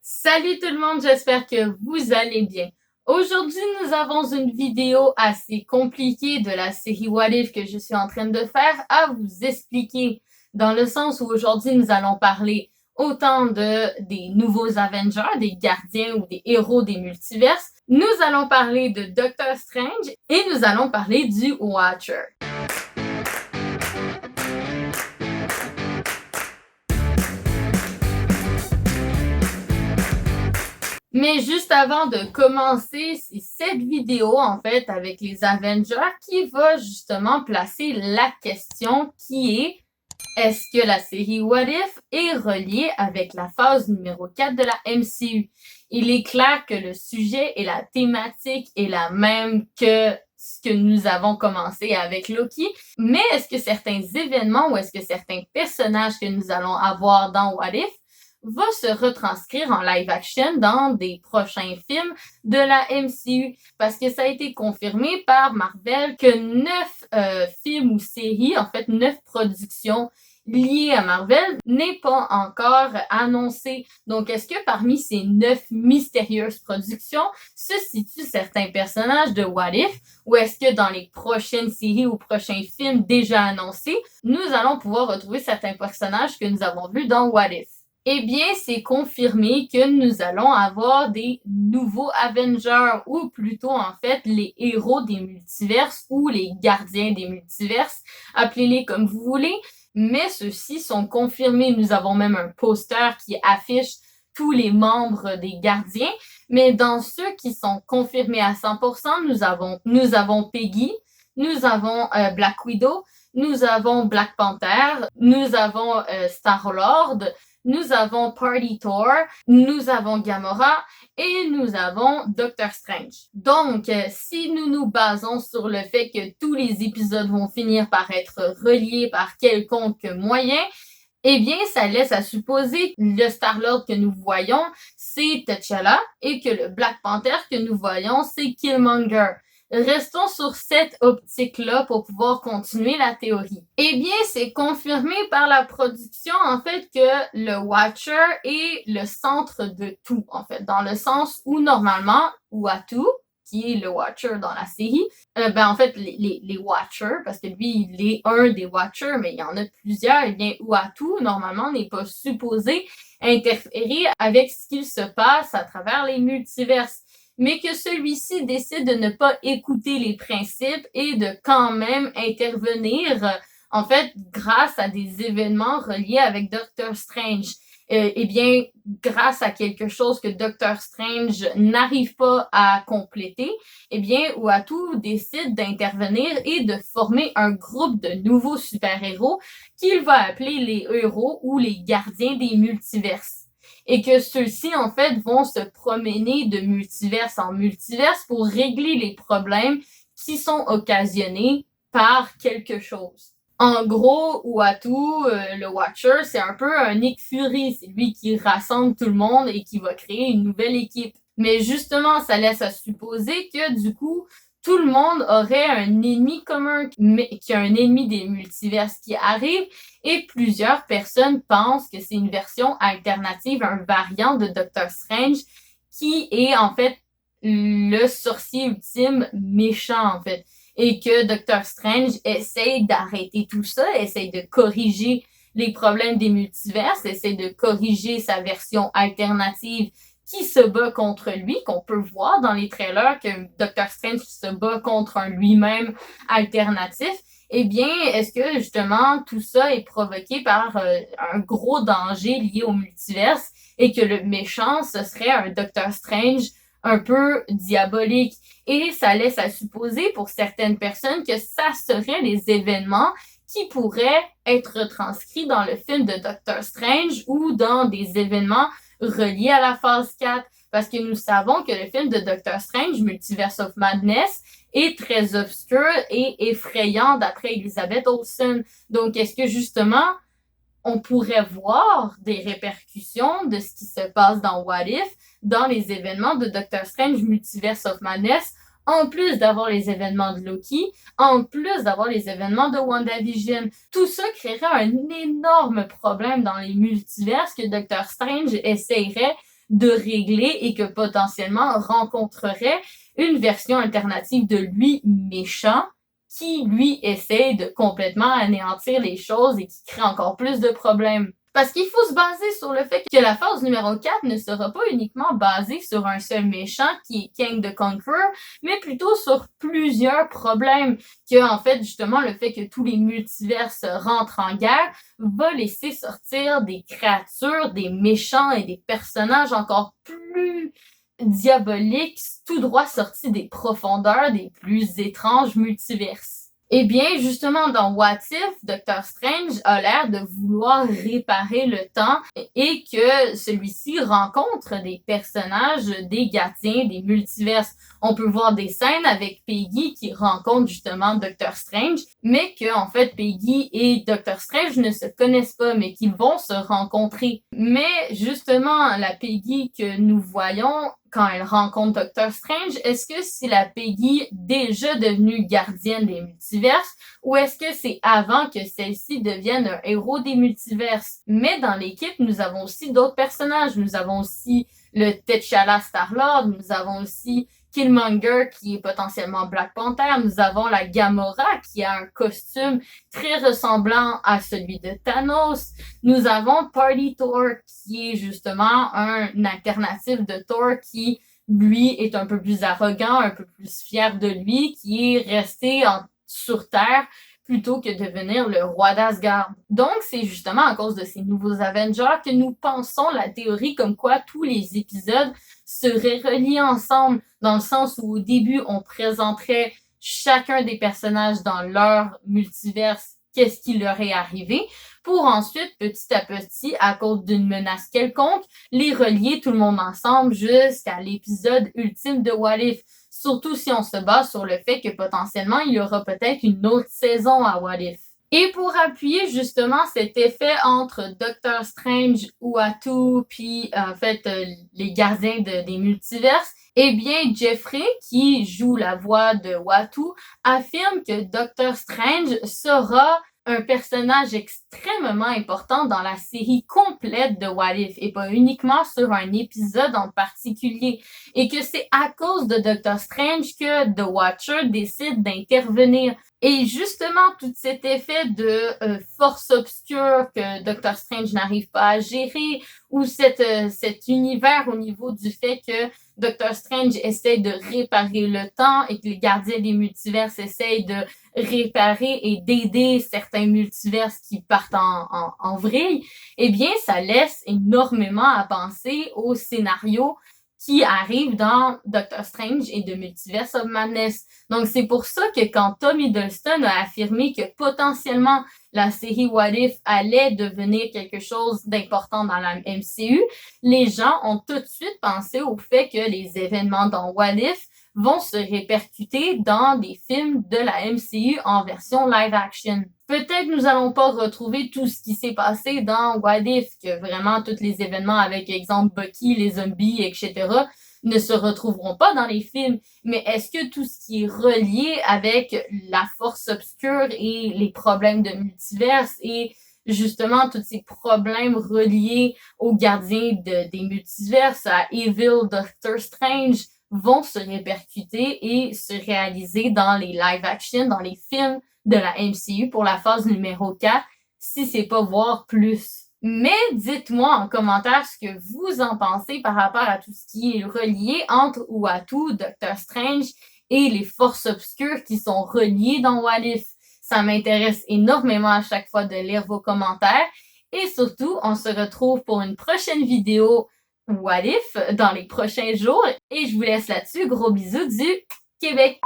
Salut tout le monde, j'espère que vous allez bien. Aujourd'hui, nous avons une vidéo assez compliquée de la série What If que je suis en train de faire à vous expliquer, dans le sens où aujourd'hui nous allons parler autant des nouveaux Avengers, des gardiens ou des héros des multiverses. Nous allons parler de Doctor Strange et nous allons parler du Watcher. Mais juste avant de commencer, c'est cette vidéo, en fait, avec les Avengers qui va justement placer la question qui est-ce que la série What If est reliée avec la phase numéro 4 de la MCU? Il est clair que le sujet et la thématique est la même que ce que nous avons commencé avec Loki, mais est-ce que certains événements ou est-ce que certains personnages que nous allons avoir dans What If va se retranscrire en live action dans des prochains films de la MCU, parce que ça a été confirmé par Marvel que 9 films ou séries, en fait 9 productions liées à Marvel n'est pas encore annoncé. Donc, est-ce que parmi ces 9 mystérieuses productions se situent certains personnages de What If, ou est-ce que dans les prochaines séries ou prochains films déjà annoncés, nous allons pouvoir retrouver certains personnages que nous avons vus dans What If? Eh bien, c'est confirmé que nous allons avoir des nouveaux Avengers, ou plutôt en fait les héros des multiverses ou les gardiens des multiverses, appelez-les comme vous voulez, mais ceux-ci sont confirmés. Nous avons même un poster qui affiche tous les membres des gardiens, mais dans ceux qui sont confirmés à 100%, nous avons Peggy, nous avons Black Widow, nous avons Black Panther, nous avons Star-Lord, nous avons Party Thor, nous avons Gamora et nous avons Doctor Strange. Donc, si nous nous basons sur le fait que tous les épisodes vont finir par être reliés par quelconque moyen, eh bien, ça laisse à supposer que le Star-Lord que nous voyons, c'est T'Challa et que le Black Panther que nous voyons, c'est Killmonger. Restons sur cette optique-là pour pouvoir continuer la théorie. Eh bien, c'est confirmé par la production, en fait, que le Watcher est le centre de tout, en fait, dans le sens où, normalement, Uatu, qui est le Watcher dans la série, en fait, les Watchers, parce que lui, il est un des Watchers, mais il y en a plusieurs, eh bien, Uatu, normalement, n'est pas supposé interférer avec ce qu'il se passe à travers les multiverses, mais que celui-ci décide de ne pas écouter les principes et de quand même intervenir, en fait, grâce à des événements reliés avec Doctor Strange. Eh bien, grâce à quelque chose que Doctor Strange n'arrive pas à compléter, eh bien, Uatu décide d'intervenir et de former un groupe de nouveaux super-héros qu'il va appeler les héros ou les gardiens des multiverses. Et que ceux-ci, en fait, vont se promener de multiverse en multiverse pour régler les problèmes qui sont occasionnés par quelque chose. En gros, Uatu, le Watcher, c'est un peu un Nick Fury. C'est lui qui rassemble tout le monde et qui va créer une nouvelle équipe. Mais justement, ça laisse à supposer que, du coup, tout le monde aurait un ennemi commun, qui a un ennemi des multiverses qui arrive, et plusieurs personnes pensent que c'est une version alternative, un variant de Doctor Strange, qui est en fait le sorcier ultime méchant, en fait. Et que Doctor Strange essaye d'arrêter tout ça, essaye de corriger les problèmes des multiverses, essaye de corriger sa version alternative qui se bat contre lui, qu'on peut voir dans les trailers que Doctor Strange se bat contre un lui-même alternatif. Eh bien, est-ce que justement tout ça est provoqué par un gros danger lié au multiverse et que le méchant, ce serait un Doctor Strange un peu diabolique? Et ça laisse à supposer pour certaines personnes que ça serait les événements qui pourraient être retranscrits dans le film de Doctor Strange ou dans des événements reliés à la phase 4. Parce que nous savons que le film de Doctor Strange, Multiverse of Madness, est très obscur et effrayant d'après Elizabeth Olsen. Donc, est-ce que justement, on pourrait voir des répercussions de ce qui se passe dans What If dans les événements de Doctor Strange Multiverse of Madness, en plus d'avoir les événements de Loki, en plus d'avoir les événements de WandaVision? Tout ça créerait un énorme problème dans les multiverses que Doctor Strange essayerait de régler et que potentiellement rencontrerait une version alternative de lui méchant qui, lui, essaie de complètement anéantir les choses et qui crée encore plus de problèmes. Parce qu'il faut se baser sur le fait que la phase numéro 4 ne sera pas uniquement basée sur un seul méchant qui est Kang the Conqueror, mais plutôt sur plusieurs problèmes. Que, en fait, justement, le fait que tous les multiverses rentrent en guerre va laisser sortir des créatures, des méchants et des personnages encore plus diaboliques, tout droit sortis des profondeurs des plus étranges multiverses. Eh bien, justement, dans What If, Doctor Strange a l'air de vouloir réparer le temps et que celui-ci rencontre des personnages, des gardiens, des multiverses. On peut voir des scènes avec Peggy qui rencontre justement Doctor Strange, mais que, en fait, Peggy et Doctor Strange ne se connaissent pas, mais qu'ils vont se rencontrer. Mais, justement, la Peggy que nous voyons quand elle rencontre Doctor Strange, est-ce que c'est la Peggy déjà devenue gardienne des multiverses ou est-ce que c'est avant que celle-ci devienne un héros des multiverses? Mais dans l'équipe, nous avons aussi d'autres personnages. Nous avons aussi le T'Challa Star-Lord, nous avons aussi Killmonger qui est potentiellement Black Panther, nous avons la Gamora qui a un costume très ressemblant à celui de Thanos, nous avons Party Thor qui est justement un alternatif de Thor qui lui est un peu plus arrogant, un peu plus fier de lui, qui est resté sur Terre plutôt que devenir le roi d'Asgard. Donc, c'est justement à cause de ces nouveaux Avengers que nous pensons la théorie comme quoi tous les épisodes seraient reliés ensemble, dans le sens où au début, on présenterait chacun des personnages dans leur multiverse, qu'est-ce qui leur est arrivé, pour ensuite, petit à petit, à cause d'une menace quelconque, les relier tout le monde ensemble jusqu'à l'épisode ultime de What If. Surtout si on se base sur le fait que potentiellement, il y aura peut-être une autre saison à What If. Et pour appuyer justement cet effet entre Doctor Strange, Uatu, puis en fait les gardiens des multiverses, eh bien Jeffrey, qui joue la voix de Uatu, affirme que Doctor Strange sera un personnage extrêmement important dans la série complète de What If et pas uniquement sur un épisode en particulier et que c'est à cause de Doctor Strange que The Watcher décide d'intervenir. Et justement, tout cet effet de force obscure que Doctor Strange n'arrive pas à gérer ou cet univers au niveau du fait que Doctor Strange essaie de réparer le temps et que les gardiens des multiverses essayent de réparer et d'aider certains multiverses qui partent en vrille, eh bien, ça laisse énormément à penser au scénario qui arrive dans Doctor Strange et The Multiverse of Madness. Donc, c'est pour ça que quand Tom Hiddleston a affirmé que potentiellement la série What If allait devenir quelque chose d'important dans la MCU, les gens ont tout de suite pensé au fait que les événements dans What If vont se répercuter dans des films de la MCU en version live action. Peut-être nous allons pas retrouver tout ce qui s'est passé dans What If, que vraiment tous les événements avec, exemple, Bucky, les zombies, etc., ne se retrouveront pas dans les films. Mais est-ce que tout ce qui est relié avec la force obscure et les problèmes de multiverse et justement tous ces problèmes reliés aux gardiens des multiverses, à Evil Doctor Strange, vont se répercuter et se réaliser dans les live action, dans les films de la MCU pour la phase numéro 4, si c'est pas voir plus. Mais dites-moi en commentaire ce que vous en pensez par rapport à tout ce qui est relié entre Uatu, Doctor Strange et les forces obscures qui sont reliées dans What If. Ça m'intéresse énormément à chaque fois de lire vos commentaires. Et surtout, on se retrouve pour une prochaine vidéo What If dans les prochains jours. Et je vous laisse là-dessus. Gros bisous du Québec.